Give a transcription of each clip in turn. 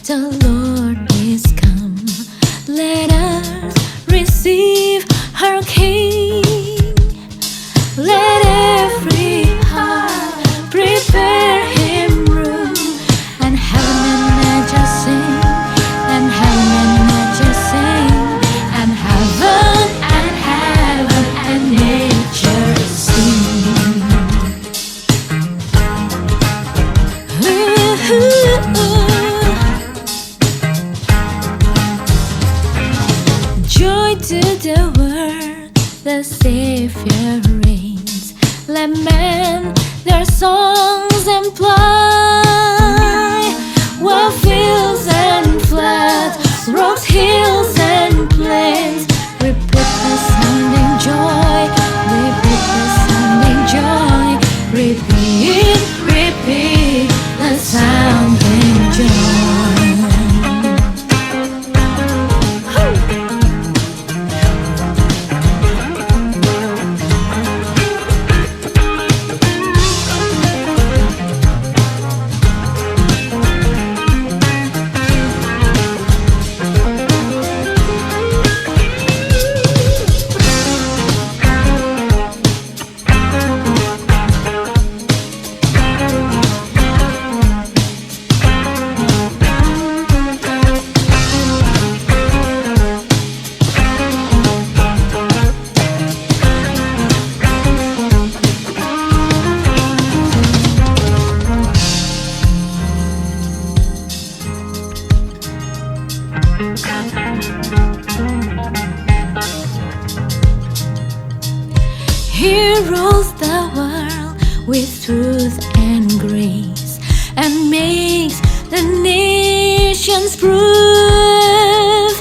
the Lord is come. Let us receive our King. Let every heart prepare Him room, and heaven and nature sing, and heaven and nature sing, and heaven and nature sing. Joy to the world, the Savior reigns. Let men their songs employ, while fields and floods, rocks, hills and plains, repeat the sounding joy, repeat the sounding joy, repeat, repeat the sounding joy. He rules the world with truth and grace, and makes the nations prove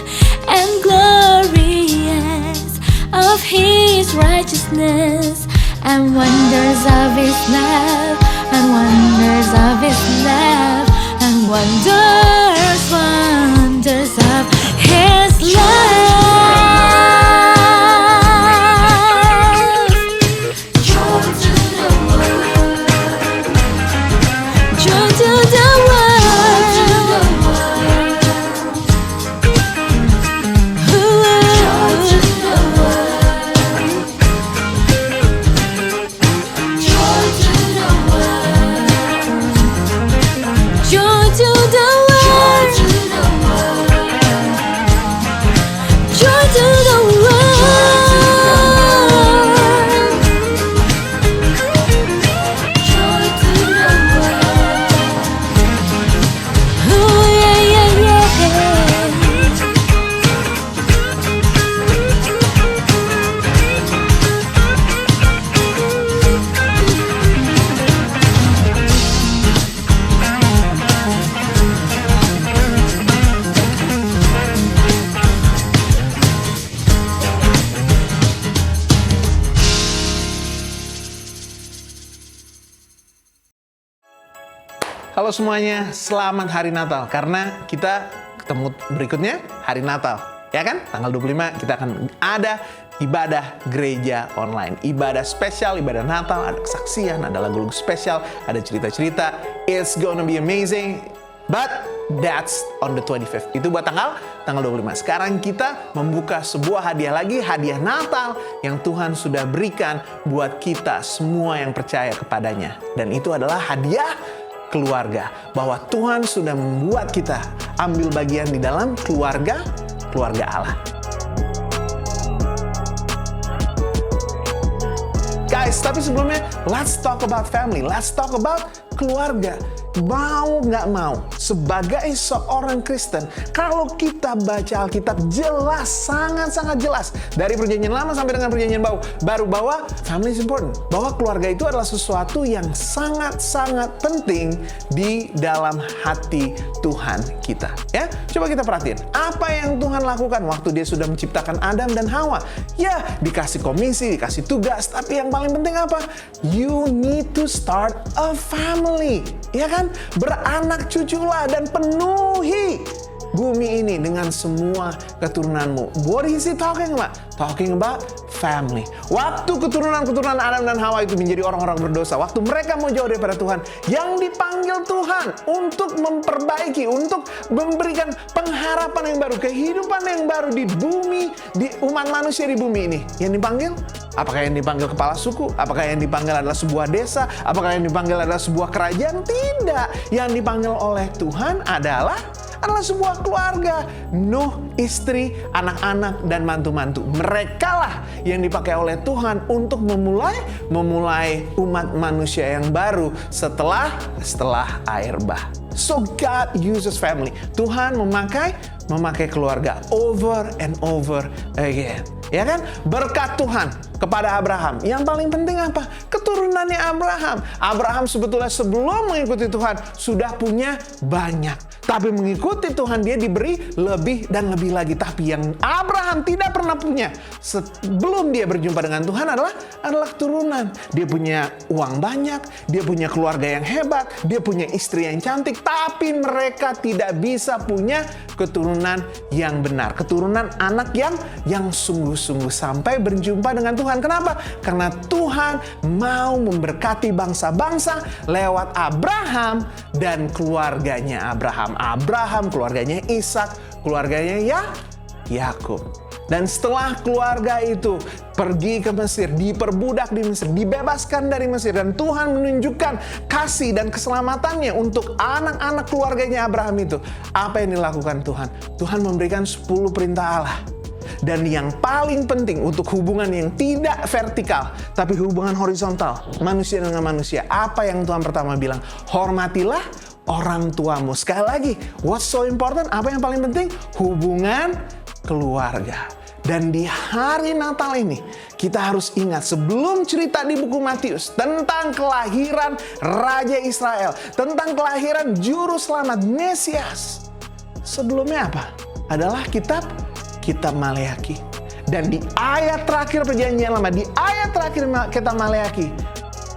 and glorious of His righteousness, and wonders of His love, and wonders of His love, and wonders, wonders of His love. Halo semuanya, selamat Hari Natal. Karena kita ketemu berikutnya Hari Natal, ya kan? Tanggal 25 kita akan ada ibadah gereja online. Ibadah spesial, ibadah Natal, ada kesaksian, ada lagu-lagu spesial, ada cerita-cerita. It's gonna be amazing. But that's on the 25th. Itu buat tanggal 25. Sekarang kita membuka sebuah hadiah lagi, hadiah Natal yang Tuhan sudah berikan buat kita semua yang percaya kepadanya. Dan itu adalah hadiah keluarga, bahwa Tuhan sudah membuat kita ambil bagian di dalam keluarga Allah. Guys, tapi sebelumnya let's talk about family, let's talk about keluarga. Mau nggak mau, sebagai seorang Kristen, kalau kita baca Alkitab jelas, sangat-sangat jelas dari Perjanjian Lama sampai dengan Perjanjian Baru bahwa family is important, bahwa keluarga itu adalah sesuatu yang sangat-sangat penting di dalam hati Tuhan kita. Ya, coba kita perhatiin apa yang Tuhan lakukan waktu Dia sudah menciptakan Adam dan Hawa. Ya, dikasih komisi, dikasih tugas, tapi yang paling penting apa? You need to start a family, ya kan? Beranak cuculah dan penuhi bumi ini dengan semua keturunanmu. What is he talking about? Talking about family. Waktu keturunan Adam dan Hawa itu menjadi orang-orang berdosa, waktu mereka mau jauh daripada Tuhan, yang dipanggil Tuhan untuk memperbaiki, untuk memberikan pengharapan yang baru, kehidupan yang baru di bumi, di umat manusia di bumi ini. Yang dipanggil? Apakah yang dipanggil kepala suku? Apakah yang dipanggil adalah sebuah desa? Apakah yang dipanggil adalah sebuah kerajaan? Tidak. Yang dipanggil oleh Tuhan adalah sebuah keluarga. Nuh, istri, anak-anak, dan mantu-mantu. Merekalah yang dipakai oleh Tuhan untuk memulai umat manusia yang baru setelah air bah. So God uses family. Tuhan memakai keluarga over and over again. Ya kan? Berkat Tuhan kepada Abraham. Yang paling penting apa? Keturunannya Abraham. Abraham sebetulnya sebelum mengikuti Tuhan sudah punya banyak. Tapi mengikuti Tuhan dia diberi lebih dan lebih lagi. Tapi yang Abraham tidak pernah punya sebelum dia berjumpa dengan Tuhan adalah keturunan. Dia punya uang banyak, dia punya keluarga yang hebat, dia punya istri yang cantik. Tapi mereka tidak bisa punya keturunan yang benar. Keturunan anak yang sungguh-sungguh sampai berjumpa dengan Tuhan. Kenapa? Karena Tuhan mau memberkati bangsa-bangsa lewat Abraham dan keluarganya Abraham. Keluarganya Ishak, keluarganya Yakub. Dan setelah keluarga itu pergi ke Mesir, diperbudak di Mesir, dibebaskan dari Mesir, dan Tuhan menunjukkan kasih dan keselamatannya untuk anak-anak keluarganya Abraham itu. Apa yang dilakukan Tuhan? Tuhan memberikan 10 perintah Allah. Dan yang paling penting untuk hubungan yang tidak vertikal, tapi hubungan horizontal, manusia dengan manusia. Apa yang Tuhan pertama bilang? Hormatilah orang tuamu. Sekali lagi, what's so important? Apa yang paling penting? Hubungan keluarga. Dan di hari Natal ini, kita harus ingat sebelum cerita di buku Matius tentang kelahiran Raja Israel, tentang kelahiran Juru Selamat, Mesias. Sebelumnya apa? Adalah kitab Maleaki. Dan di ayat terakhir perjanjian lama, di ayat terakhir kitab Maleaki,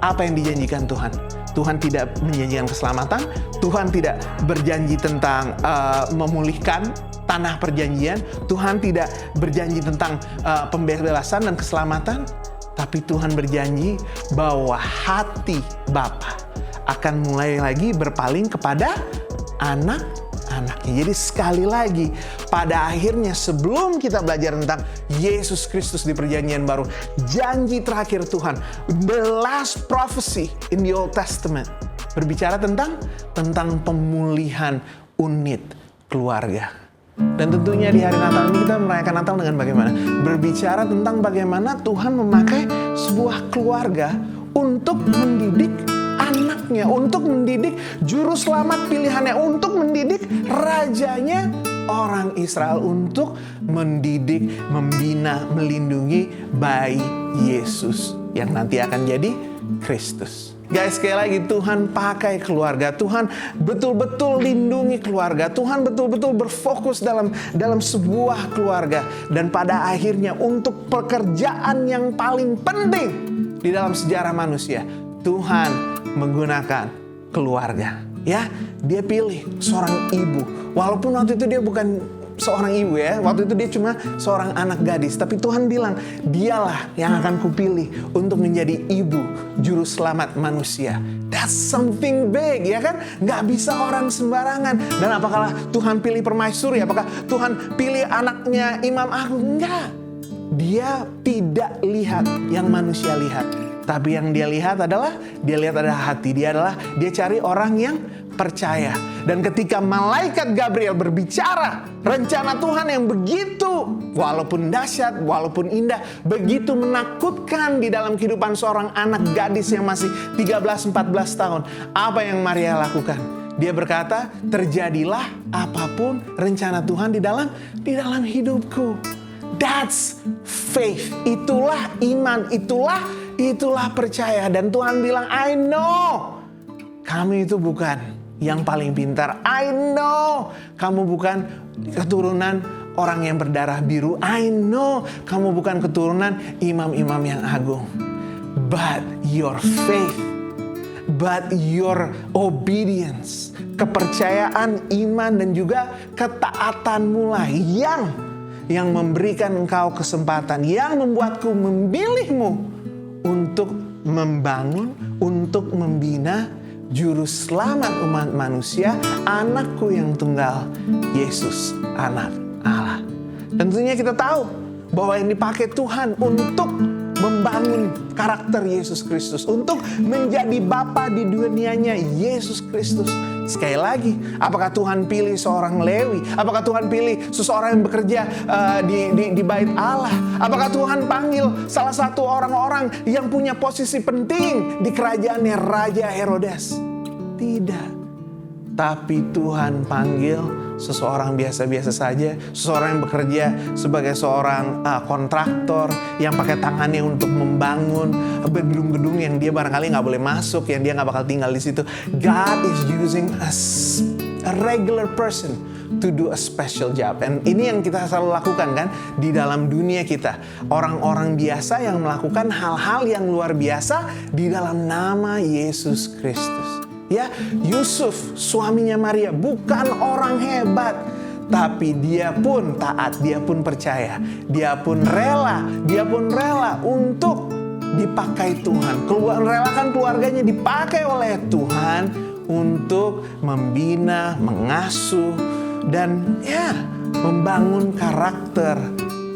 apa yang dijanjikan Tuhan? Tuhan tidak menjanjikan keselamatan, Tuhan tidak berjanji tentang memulihkan tanah perjanjian, Tuhan tidak berjanji tentang pembebasan dan keselamatan, tapi Tuhan berjanji bahwa hati Bapa akan mulai lagi berpaling kepada anak-anaknya. Jadi sekali lagi, pada akhirnya sebelum kita belajar tentang Yesus Kristus di perjanjian baru, janji terakhir Tuhan, the last prophecy in the Old Testament, berbicara tentang pemulihan unit keluarga. Dan tentunya di hari Natal ini kita merayakan Natal dengan bagaimana? Berbicara tentang bagaimana Tuhan memakai sebuah keluarga untuk mendidik anaknya, untuk mendidik juru selamat pilihannya, untuk mendidik rajanya orang Israel, untuk mendidik, membina, melindungi bayi Yesus yang nanti akan jadi Kristus. Guys, sekali lagi Tuhan pakai keluarga, Tuhan betul-betul lindungi keluarga, Tuhan betul-betul berfokus dalam sebuah keluarga. Dan pada akhirnya untuk pekerjaan yang paling penting di dalam sejarah manusia, Tuhan menggunakan keluarga. Ya, dia pilih seorang ibu. Walaupun waktu itu dia bukan seorang ibu ya, waktu itu dia cuma seorang anak gadis. Tapi Tuhan bilang, dialah yang akan kupilih untuk menjadi ibu juru selamat manusia. That's something big, ya kan? Nggak bisa orang sembarangan. Dan apakah Tuhan pilih permaisuri? Apakah Tuhan pilih anaknya Imam Agung? Enggak. Dia tidak lihat yang manusia lihat. Tapi yang dia lihat adalah hati. Dia cari orang yang percaya. Dan ketika malaikat Gabriel berbicara, rencana Tuhan yang begitu, walaupun dahsyat, walaupun indah, begitu menakutkan di dalam kehidupan seorang anak gadis yang masih 13-14 tahun. Apa yang Maria lakukan? Dia berkata, terjadilah apapun rencana Tuhan di dalam hidupku. That's faith. Itulah iman, itulah percaya. Dan Tuhan bilang, I know kamu itu bukan yang paling pintar. I know kamu bukan keturunan orang yang berdarah biru. I know kamu bukan keturunan imam-imam yang agung. But your faith, but your obedience, kepercayaan, iman, dan juga ketaatanmu lah yang memberikan engkau kesempatan, yang membuatku memilihmu untuk membangun, untuk membina Juru Selamat umat manusia, anakku yang tunggal, Yesus, Anak Allah. Tentunya kita tahu bahwa yang dipakai Tuhan untuk membangun karakter Yesus Kristus, untuk menjadi Bapa di dunianya Yesus Kristus. Sekali lagi, apakah Tuhan pilih seorang Lewi? Apakah Tuhan pilih seseorang yang bekerja di bait Allah? Apakah Tuhan panggil salah satu orang-orang yang punya posisi penting di kerajaannya Raja Herodes? Tidak. Tapi Tuhan panggil seseorang biasa-biasa saja, seseorang yang bekerja sebagai seorang kontraktor yang pakai tangannya untuk membangun gedung-gedung yang dia barangkali nggak boleh masuk, yang dia nggak bakal tinggal di situ. God is using a regular person to do a special job. And ini yang kita selalu lakukan kan di dalam dunia kita. Orang-orang biasa yang melakukan hal-hal yang luar biasa di dalam nama Yesus Kristus. Ya, Yusuf, suaminya Maria, bukan orang hebat, tapi dia pun taat, dia pun percaya, dia pun rela untuk dipakai Tuhan. Relakan keluarganya dipakai oleh Tuhan untuk membina, mengasuh, dan membangun karakter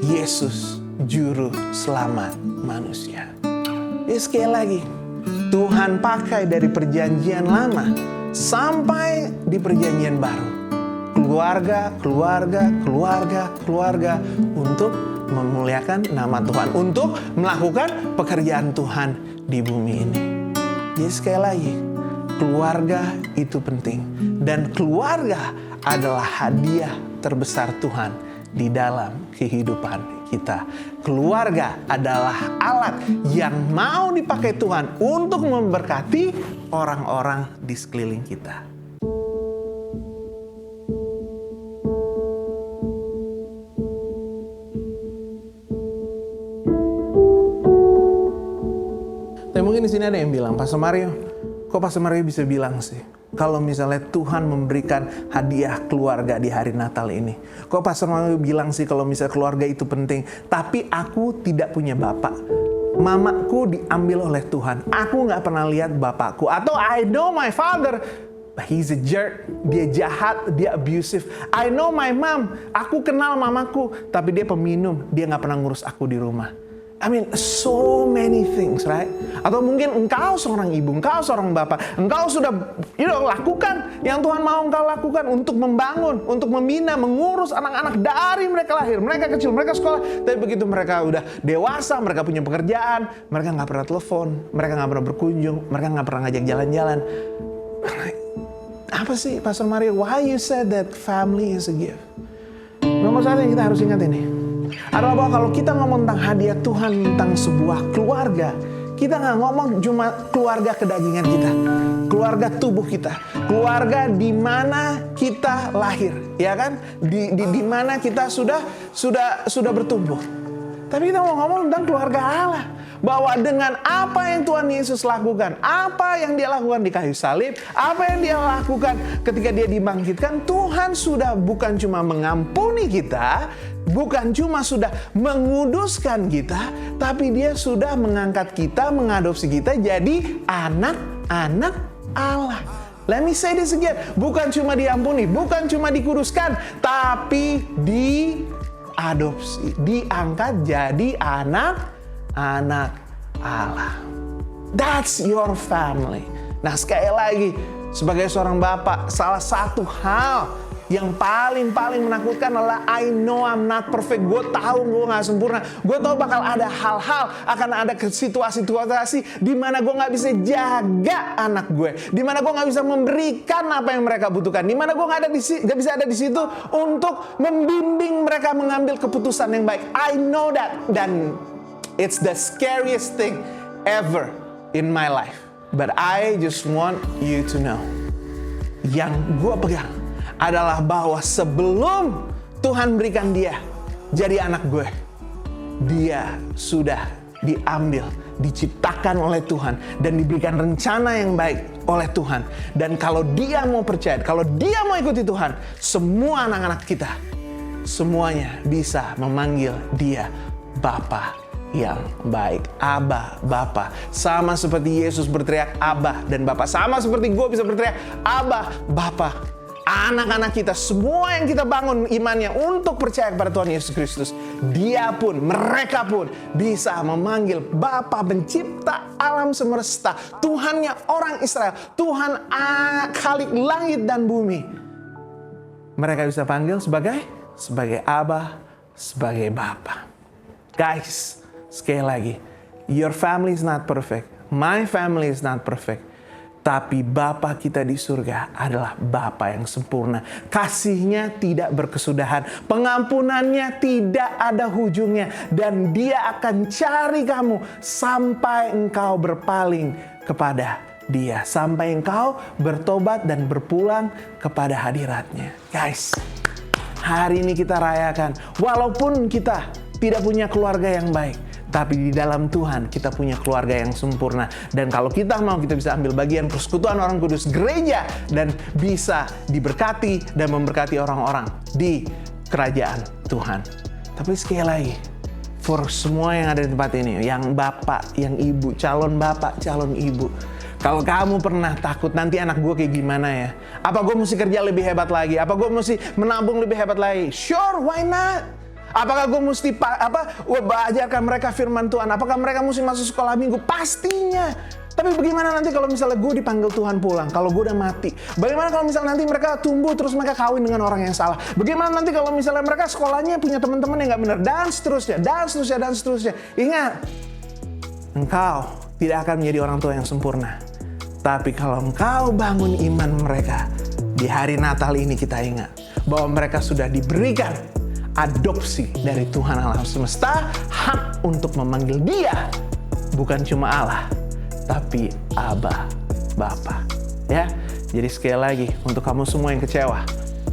Yesus, Juru Selamat manusia. Ya, sekali lagi, Tuhan pakai dari perjanjian lama sampai di perjanjian baru. Keluarga untuk memuliakan nama Tuhan, untuk melakukan pekerjaan Tuhan di bumi ini. Jadi sekali lagi, keluarga itu penting. Dan keluarga adalah hadiah terbesar Tuhan di dalam kehidupan kita. Keluarga adalah alat yang mau dipakai Tuhan untuk memberkati orang-orang di sekeliling kita. Tapi mungkin di sini ada yang bilang, Pastor Mario, kok Pastor Mario bisa bilang sih, kalau misalnya Tuhan memberikan hadiah keluarga di hari Natal ini? Kok Pastor Mario bilang sih kalau misalnya keluarga itu penting, tapi aku tidak punya bapak. Mamaku diambil oleh Tuhan. Aku gak pernah lihat bapakku. Atau I know my father, but he's a jerk. Dia jahat, dia abusive. I know my mom. Aku kenal mamaku, tapi dia peminum. Dia gak pernah ngurus aku di rumah. I mean, so many things, right? Atau mungkin engkau seorang ibu, engkau seorang bapak, engkau sudah lakukan yang Tuhan mau engkau lakukan untuk membangun, untuk membina, mengurus anak-anak dari mereka lahir, mereka kecil, mereka sekolah. Tapi begitu mereka udah dewasa, mereka punya pekerjaan, mereka nggak pernah telepon, mereka nggak pernah berkunjung, mereka nggak pernah ngajak jalan-jalan. Apa sih, Pastor Mario? Why you said that family is a gift? Nomor satu yang kita harus ingat ini adalah bahwa kalau kita ngomong tentang hadiah Tuhan tentang sebuah keluarga, kita nggak ngomong cuma keluarga kedagingan kita, keluarga tubuh kita, keluarga di mana kita lahir, ya kan? Di mana kita sudah bertumbuh. Tapi kita mau ngomong tentang keluarga Allah. Bahwa dengan apa yang Tuhan Yesus lakukan, apa yang dia lakukan di kayu salib, apa yang dia lakukan ketika dia dibangkitkan, Tuhan sudah bukan cuma mengampuni kita, bukan cuma sudah menguduskan kita, tapi dia sudah mengangkat kita, mengadopsi kita jadi anak-anak Allah. Let me say this again, bukan cuma diampuni, bukan cuma dikuduskan, tapi diadopsi, diangkat jadi anak Allah. That's your family. Nah, sekali lagi, sebagai seorang bapak, salah satu hal yang paling menakutkan adalah I know I'm not perfect. Gue tahu gue gak sempurna. Gue tahu bakal ada hal-hal, akan ada situasi-situasi di mana gue gak bisa jaga anak gue, di mana gue gak bisa memberikan apa yang mereka butuhkan, di mana gue gak bisa ada di situ untuk membimbing mereka mengambil keputusan yang baik. I know that, dan it's the scariest thing ever in my life. But I just want you to know, yang gue pegang adalah bahwa sebelum Tuhan berikan dia jadi anak gue, dia sudah diambil diciptakan oleh Tuhan dan diberikan rencana yang baik oleh Tuhan. Dan kalau dia mau percaya, kalau dia mau ikuti Tuhan, semua anak-anak kita semuanya bisa memanggil dia Bapa yang baik. Abba, Bapa. Sama seperti Yesus berteriak Abba dan Bapa. Sama seperti gue bisa berteriak Abba, Bapa. Anak-anak kita, semua yang kita bangun imannya untuk percaya kepada Tuhan Yesus Kristus, dia pun, mereka pun bisa memanggil Bapa pencipta alam semesta, Tuhannya orang Israel, Tuhan Khalik langit dan bumi. Mereka bisa panggil sebagai Abba, sebagai Bapa. Guys, sekali lagi, your family is not perfect, my family is not perfect. Tapi Bapa kita di surga adalah Bapa yang sempurna. Kasih-Nya tidak berkesudahan. Pengampunannya tidak ada ujungnya. Dan Dia akan cari kamu sampai engkau berpaling kepada Dia. Sampai engkau bertobat dan berpulang kepada hadirat-Nya. Guys, hari ini kita rayakan. Walaupun kita tidak punya keluarga yang baik, tapi di dalam Tuhan kita punya keluarga yang sempurna. Dan kalau kita mau, kita bisa ambil bagian persekutuan orang kudus gereja dan bisa diberkati dan memberkati orang-orang di kerajaan Tuhan. Tapi sekali lagi, for semua yang ada di tempat ini, yang bapak, yang ibu, calon bapak, calon ibu, kalau kamu pernah takut nanti anak gue kayak gimana ya? Apa gue mesti kerja lebih hebat lagi? Apa gue mesti menabung lebih hebat lagi? Sure, why not? Apakah gue mesti ajarkan mereka firman Tuhan? Apakah mereka mesti masuk sekolah minggu? Pastinya. Tapi bagaimana nanti kalau misalnya gue dipanggil Tuhan pulang? Kalau gue udah mati? Bagaimana kalau misalnya nanti mereka tumbuh terus mereka kawin dengan orang yang salah? Bagaimana nanti kalau misalnya mereka sekolahnya punya teman-teman yang gak benar? Dan seterusnya, dan seterusnya, dan seterusnya. Ingat, engkau tidak akan menjadi orang tua yang sempurna. Tapi kalau engkau bangun iman mereka, di hari Natal ini kita ingat bahwa mereka sudah diberikan adopsi dari Tuhan alam semesta, hak untuk memanggil Dia bukan cuma Allah, tapi Abba, Bapa. Ya, jadi sekali lagi untuk kamu semua yang kecewa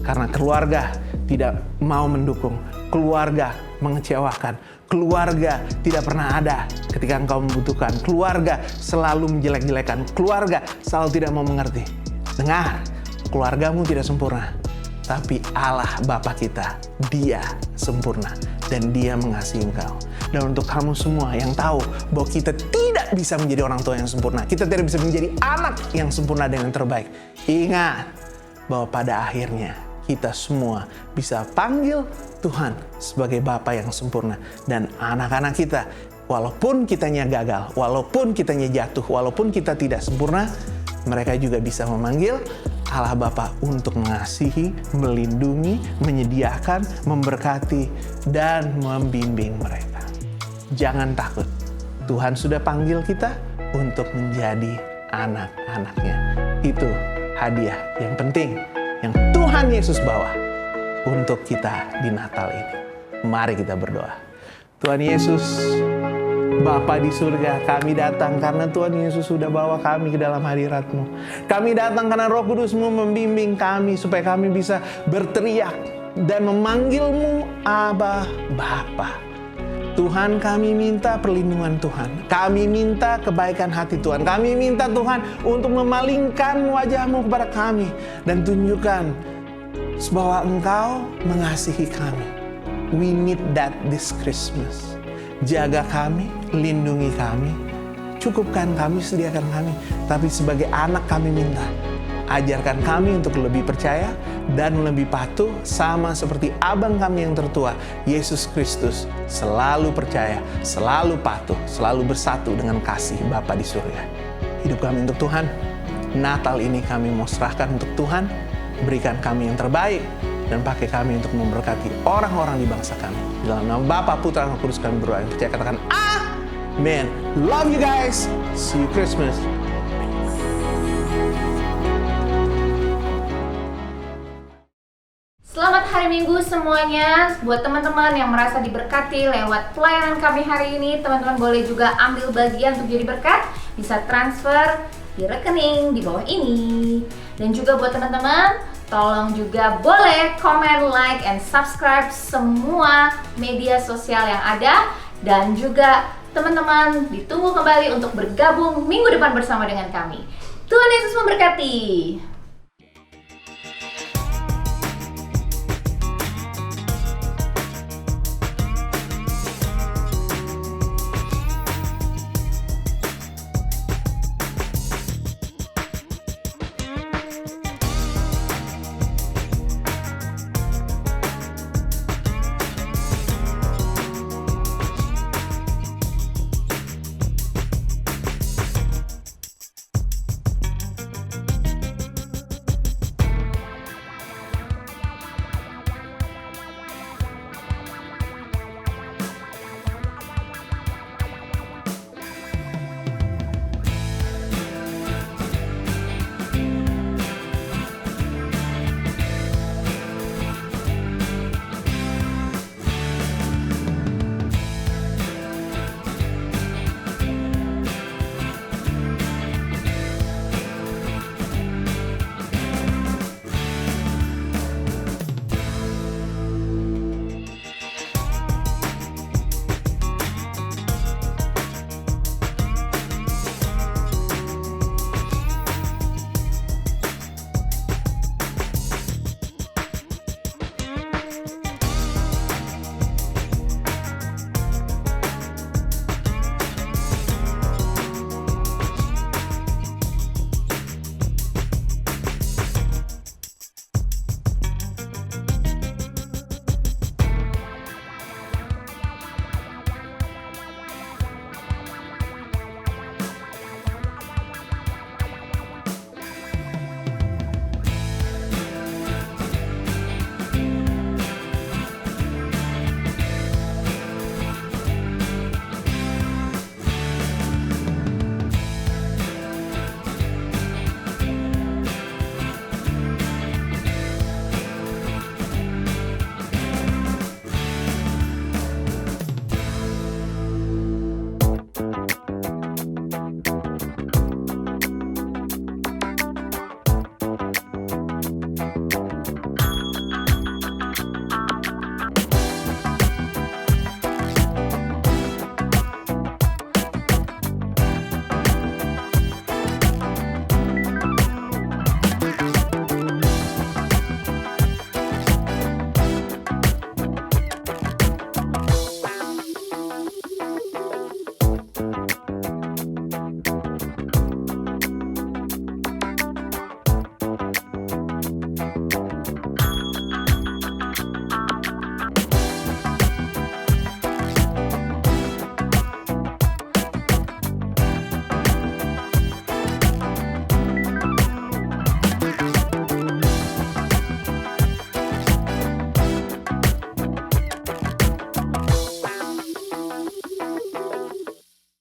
karena keluarga tidak mau mendukung, keluarga mengecewakan, keluarga tidak pernah ada ketika engkau membutuhkan, keluarga selalu menjelek-jelekan, keluarga selalu tidak mau mengerti. Dengar, keluargamu tidak sempurna. Tapi Allah Bapa kita, Dia sempurna dan Dia mengasihi engkau. Dan untuk kamu semua yang tahu bahwa kita tidak bisa menjadi orang tua yang sempurna, kita tidak bisa menjadi anak yang sempurna dan yang terbaik, ingat bahwa pada akhirnya kita semua bisa panggil Tuhan sebagai Bapa yang sempurna. Dan anak-anak kita, walaupun kitanya gagal, walaupun kitanya jatuh, walaupun kita tidak sempurna, mereka juga bisa memanggil Allah Bapa untuk mengasihi, melindungi, menyediakan, memberkati, dan membimbing mereka. Jangan takut. Tuhan sudah panggil kita untuk menjadi anak-anaknya. Itu hadiah yang penting yang Tuhan Yesus bawa untuk kita di Natal ini. Mari kita berdoa. Tuhan Yesus, Bapa di surga, kami datang karena Tuhan Yesus sudah bawa kami ke dalam hadirat-Mu. Kami datang karena Roh Kudus-Mu membimbing kami supaya kami bisa berteriak dan memanggil-Mu Abba, Bapa. Tuhan, kami minta perlindungan Tuhan. Kami minta kebaikan hati Tuhan. Kami minta Tuhan untuk memalingkan wajah-Mu kepada kami dan tunjukkan bahwa Engkau mengasihi kami. We need that this Christmas. Jaga kami, lindungi kami, cukupkan kami, sediakan kami. Tapi sebagai anak kami minta, ajarkan kami untuk lebih percaya dan lebih patuh sama seperti abang kami yang tertua, Yesus Kristus, selalu percaya, selalu patuh, selalu bersatu dengan kasih Bapa di surga. Hidup kami untuk Tuhan. Natal ini kami mau serahkan untuk Tuhan. Berikan kami yang terbaik dan pakai kami untuk memberkati orang-orang di bangsa kami. Dalam nama Bapa, Putra, dan Roh Kudus kami berdoa. Yang percaya katakan Amen. Love you guys. See you Christmas. Selamat hari Minggu semuanya. Buat teman-teman yang merasa diberkati lewat pelayanan kami hari ini, teman-teman boleh juga ambil bagian untuk jadi berkat. Bisa transfer di rekening di bawah ini. Dan juga buat teman-teman, tolong juga boleh komen, like, and subscribe semua media sosial yang ada. Dan juga Teman-teman, ditunggu kembali untuk bergabung minggu depan bersama dengan kami. Tuhan Yesus memberkati.